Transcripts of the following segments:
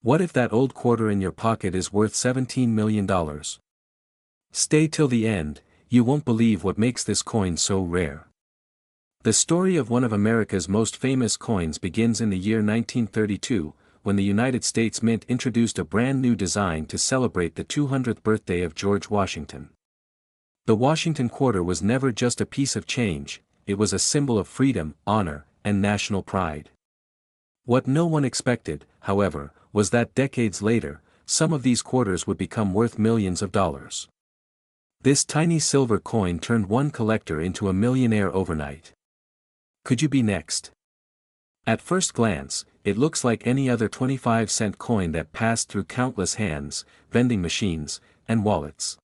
What if that old quarter in your pocket is worth $17 million? Stay till the end, you won't believe what makes this coin so rare. The story of one of America's most famous coins begins in the year 1932, when the United States Mint introduced a brand new design to celebrate the 200th birthday of George Washington. The Washington Quarter was never just a piece of change, it was a symbol of freedom, honor, and national pride. What no one expected, however, was that decades later, some of these quarters would become worth millions of dollars. This tiny silver coin turned one collector into a millionaire overnight. Could you be next? At first glance, it looks like any other 25-cent coin that passed through countless hands, vending machines, and wallets.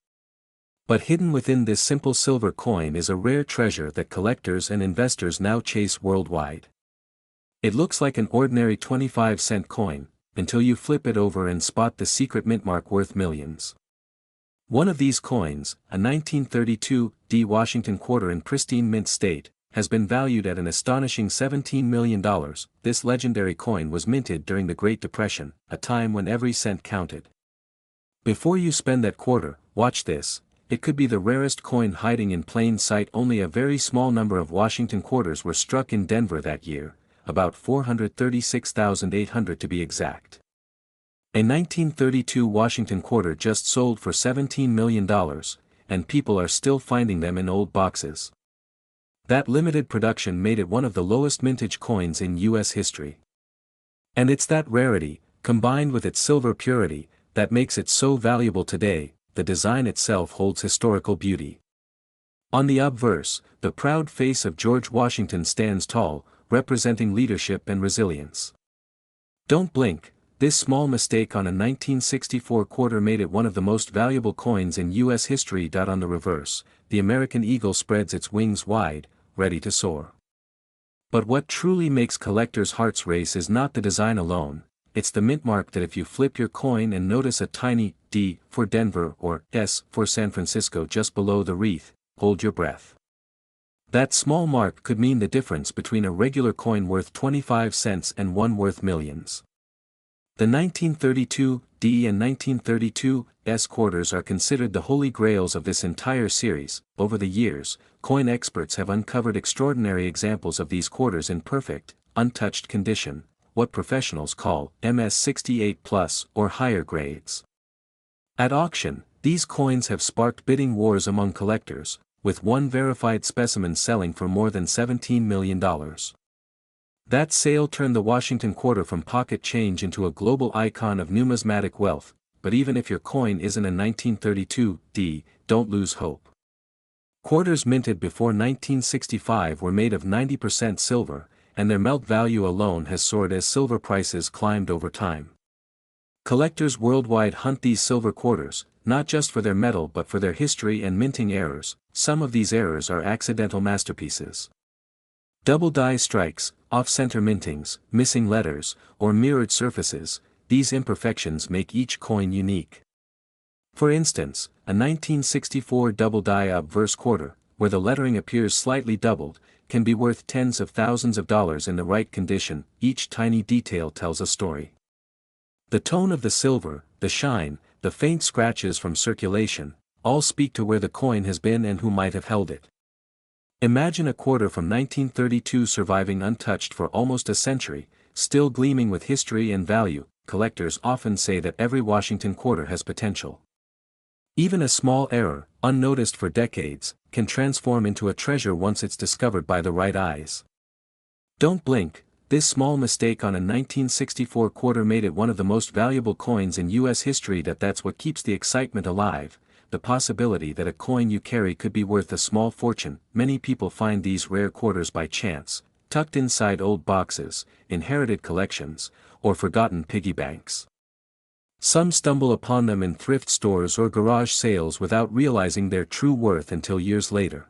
But hidden within this simple silver coin is a rare treasure that collectors and investors now chase worldwide. It looks like an ordinary 25-cent coin, until you flip it over and spot the secret mint mark worth millions. One of these coins, a 1932 Washington Quarter in pristine mint state, has been valued at an astonishing $17 million. This legendary coin was minted during the Great Depression, a time when every cent counted. Before you spend that quarter, watch this. It could be the rarest coin hiding in plain sight. Only a very small number of Washington quarters were struck in Denver that year, about 436,800 to be exact. A 1932 Washington quarter just sold for $17 million, and people are still finding them in old boxes. That limited production made it one of the lowest mintage coins in U.S. history. And it's that rarity, combined with its silver purity, that makes it so valuable today. The design itself holds historical beauty. On the obverse, the proud face of George Washington stands tall, representing leadership and resilience. Don't blink, this small mistake on a 1964 quarter made it one of the most valuable coins in U.S. history. On the reverse, the American eagle spreads its wings wide, ready to soar. But what truly makes collectors' hearts race is not the design alone. It's the mint mark that if you flip your coin and notice a tiny D for Denver or S for San Francisco just below the wreath, hold your breath. That small mark could mean the difference between a regular coin worth 25 cents and one worth millions. The 1932 D and 1932 S quarters are considered the holy grails of this entire series. Over the years, coin experts have uncovered extraordinary examples of these quarters in perfect, untouched condition, what professionals call MS68+ or higher grades. At auction, these coins have sparked bidding wars among collectors, with one verified specimen selling for more than $17 million. That sale turned the Washington Quarter from pocket change into a global icon of numismatic wealth. But even if your coin isn't a 1932 D, don't lose hope. Quarters minted before 1965 were made of 90% silver, and their melt value alone has soared as silver prices climbed over time. Collectors worldwide hunt these silver quarters, not just for their metal but for their history and minting errors. Some of these errors are accidental masterpieces. Double die strikes, off-center mintings, missing letters, or mirrored surfaces, these imperfections make each coin unique. For instance, a 1964 double die obverse quarter, where the lettering appears slightly doubled, can be worth tens of thousands of dollars in the right condition. Each tiny detail tells a story. The tone of the silver, the shine, the faint scratches from circulation, all speak to where the coin has been and who might have held it. Imagine a quarter from 1932 surviving untouched for almost a century, still gleaming with history and value. Collectors often say that every Washington quarter has potential. Even a small error, unnoticed for decades, can transform into a treasure once it's discovered by the right eyes. Don't blink, this small mistake on a 1964 quarter made it one of the most valuable coins in U.S. history. That's what keeps the excitement alive, the possibility that a coin you carry could be worth a small fortune. Many people find these rare quarters by chance, tucked inside old boxes, inherited collections, or forgotten piggy banks. Some stumble upon them in thrift stores or garage sales without realizing their true worth until years later.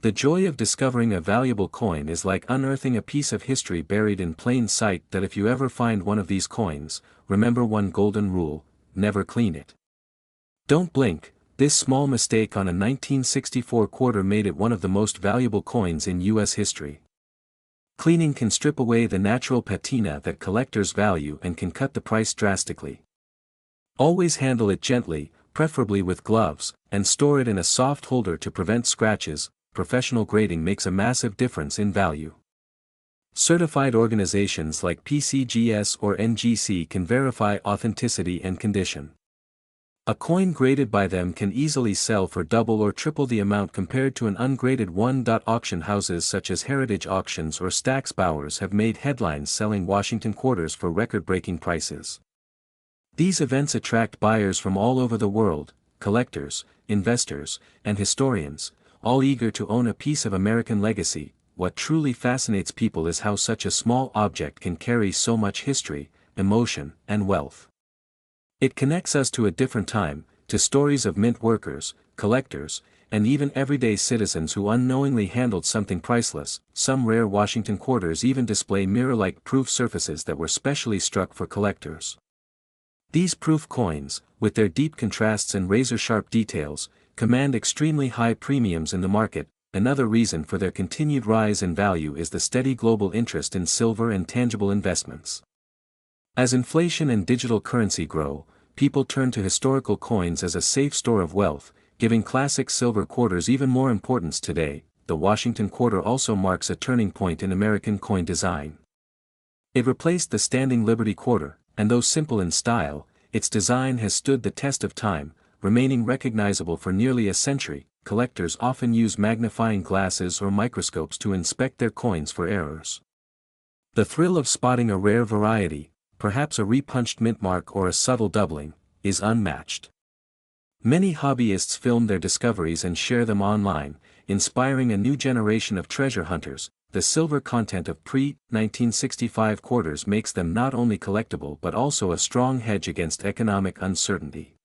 The joy of discovering a valuable coin is like unearthing a piece of history buried in plain sight. That if you ever find one of these coins, remember one golden rule: never clean it. Don't blink, this small mistake on a 1964 quarter made it one of the most valuable coins in U.S. history. Cleaning can strip away the natural patina that collectors value and can cut the price drastically. Always handle it gently, preferably with gloves, and store it in a soft holder to prevent scratches. Professional grading makes a massive difference in value. Certified organizations like PCGS or NGC can verify authenticity and condition. A coin graded by them can easily sell for double or triple the amount compared to an ungraded one. Auction houses such as Heritage Auctions or Stack's Bowers have made headlines selling Washington quarters for record-breaking prices. These events attract buyers from all over the world, collectors, investors, and historians, all eager to own a piece of American legacy. What truly fascinates people is how such a small object can carry so much history, emotion, and wealth. It connects us to a different time, to stories of mint workers, collectors, and even everyday citizens who unknowingly handled something priceless. Some rare Washington quarters even display mirror-like proof surfaces that were specially struck for collectors. These proof coins, with their deep contrasts and razor-sharp details, command extremely high premiums in the market. Another reason for their continued rise in value is the steady global interest in silver and tangible investments. As inflation and digital currency grow, people turn to historical coins as a safe store of wealth, giving classic silver quarters even more importance today. The Washington Quarter also marks a turning point in American coin design. It replaced the standing Liberty Quarter, and though simple in style, its design has stood the test of time, remaining recognizable for nearly a century. Collectors often use magnifying glasses or microscopes to inspect their coins for errors. The thrill of spotting a rare variety, perhaps a repunched mint mark or a subtle doubling, is unmatched. Many hobbyists film their discoveries and share them online, inspiring a new generation of treasure hunters. The silver content of pre-1965 quarters makes them not only collectible but also a strong hedge against economic uncertainty.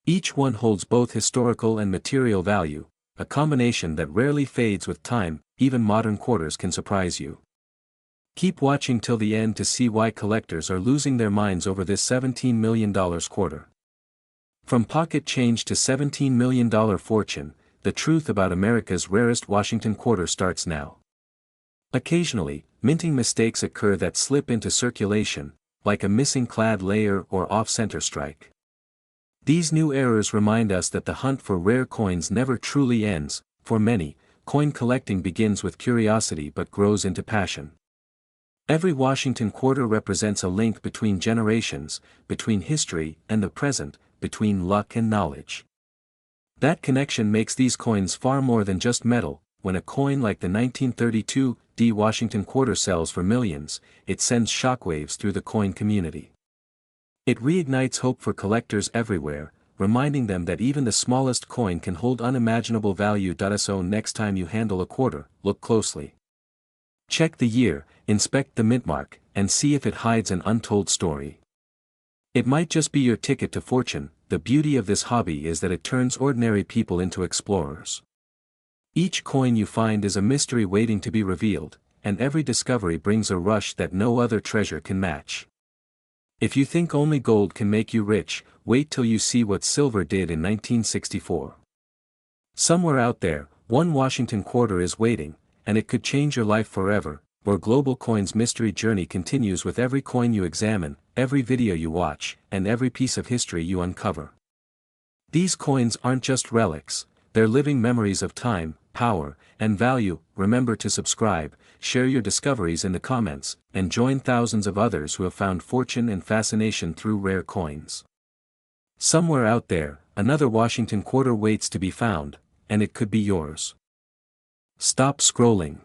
Each one holds both historical and material value, a combination that rarely fades with time. Even modern quarters can surprise you. Keep watching till the end to see why collectors are losing their minds over this $17 million quarter. From pocket change to $17 million fortune, the truth about America's rarest Washington quarter starts now. Occasionally, minting mistakes occur that slip into circulation, like a missing clad layer or off-center strike. These new errors remind us that the hunt for rare coins never truly ends. For many, coin collecting begins with curiosity but grows into passion. Every Washington quarter represents a link between generations, between history and the present, between luck and knowledge. That connection makes these coins far more than just metal. When a coin like the 1932 Washington quarter sells for millions, it sends shockwaves through the coin community. It reignites hope for collectors everywhere, reminding them that even the smallest coin can hold unimaginable value. So next time you handle a quarter, look closely. Check the year, inspect the mint mark, and see if it hides an untold story. It might just be your ticket to fortune. The beauty of this hobby is that it turns ordinary people into explorers. Each coin you find is a mystery waiting to be revealed, and every discovery brings a rush that no other treasure can match. If you think only gold can make you rich, wait till you see what silver did in 1964. Somewhere out there, one Washington quarter is waiting, and it could change your life forever. Our Global Coins Mystery journey continues with every coin you examine, every video you watch, and every piece of history you uncover. These coins aren't just relics, they're living memories of time, power, and value. Remember to subscribe, share your discoveries in the comments, and join thousands of others who have found fortune and fascination through rare coins. Somewhere out there, another Washington quarter waits to be found, and it could be yours. Stop scrolling.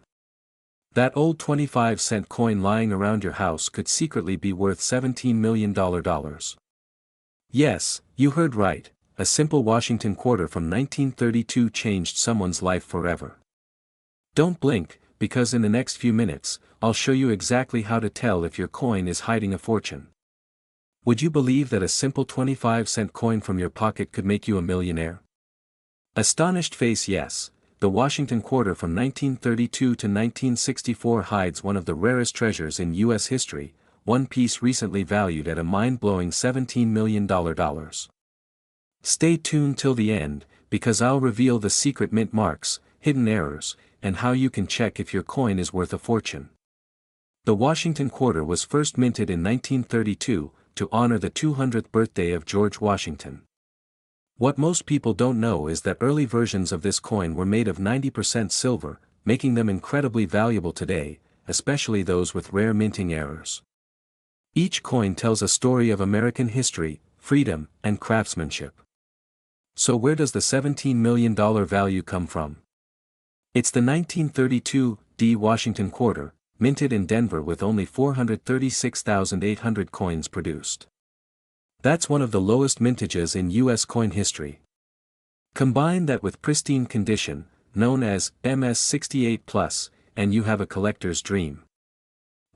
That old 25-cent coin lying around your house could secretly be worth $17 million. Yes, you heard right, a simple Washington quarter from 1932 changed someone's life forever. Don't blink, because in the next few minutes, I'll show you exactly how to tell if your coin is hiding a fortune. Would you believe that a simple 25-cent coin from your pocket could make you a millionaire? Astonished face yes. The Washington quarter from 1932 to 1964 hides one of the rarest treasures in U.S. history, one piece recently valued at a mind-blowing $17 million. Stay tuned till the end, because I'll reveal the secret mint marks, hidden errors, and how you can check if your coin is worth a fortune. The WashingtonQuarter was first minted in 1932, to honor the 200th birthday of George Washington. What most people don't know is that early versions of this coin were made of 90% silver, making them incredibly valuable today, especially those with rare minting errors. Each coin tells a story of American history, freedom, and craftsmanship. So where does the $17 million value come from? It's the 1932 WashingtonQuarter, minted in Denver with only 436,800 coins produced. That's one of the lowest mintages in US coin history. Combine that with pristine condition, known as MS68+, and you have a collector's dream.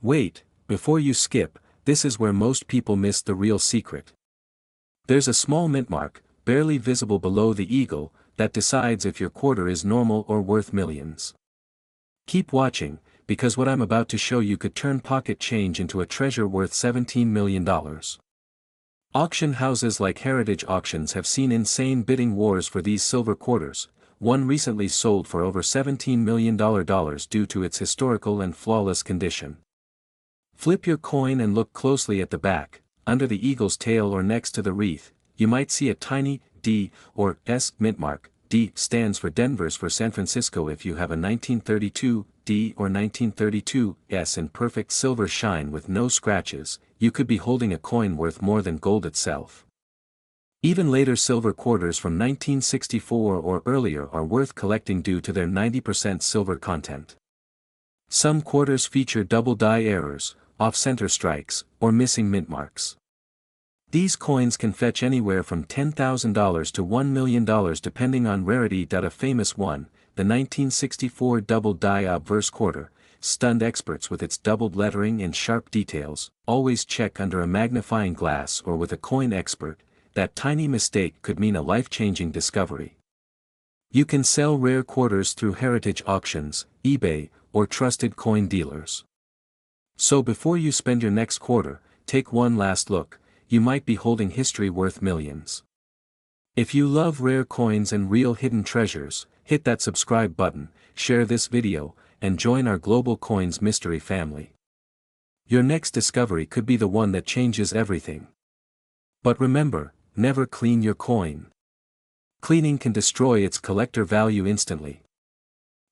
Wait, before you skip, this is where most people miss the real secret. There's a small mint mark, barely visible below the eagle, that decides if your quarter is normal or worth millions. Keep watching, because what I'm about to show you could turn pocket change into a treasure worth $17 million. Auction houses like Heritage Auctions have seen insane bidding wars for these silver quarters. One recently sold for over $17 million due to its historical and flawless condition. Flip your coin and look closely at the back. Under the eagle's tail or next to the wreath, you might see a tiny D or S mint mark. D stands for Denver's for San Francisco. If you have a 1932 D or 1932 S in perfect silver shine with no scratches, you could be holding a coin worth more than gold itself. Even later silver quarters from 1964 or earlier are worth collecting due to their 90% silver content. Some quarters feature double die errors, off-center strikes, or missing mint marks. These coins can fetch anywhere from $10,000 to $1 million depending on rarity. A famous one, the 1964 double die obverse quarter, stunned experts with its doubled lettering and sharp details. Always check under a magnifying glass or with a coin expert. That tiny mistake could mean a life-changing discovery. You can sell rare quarters through Heritage Auctions, eBay, or trusted coin dealers. So before you spend your next quarter, take one last look. You might be holding history worth millions. If you love rare coins and real hidden treasures, hit that subscribe button, share this video, and join our Global Coins Mystery family. Your next discovery could be the one that changes everything. But remember, never clean your coin. Cleaning can destroy its collector value instantly.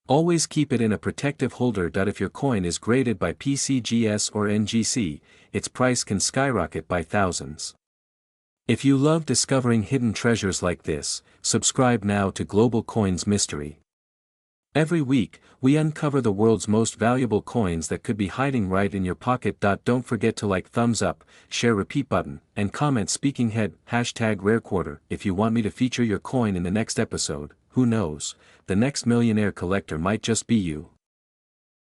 Always keep it in a protective holder. If your coin is graded by PCGS or NGC, its price can skyrocket by thousands. If you love discovering hidden treasures like this, subscribe now to Global Coins Mystery. Every week, we uncover the world's most valuable coins that could be hiding right in your pocket. Don't forget to like, thumbs up, share, repeat button, and comment speaking head, #RareQuarter. If you want me to feature your coin in the next episode, who knows, the next millionaire collector might just be you.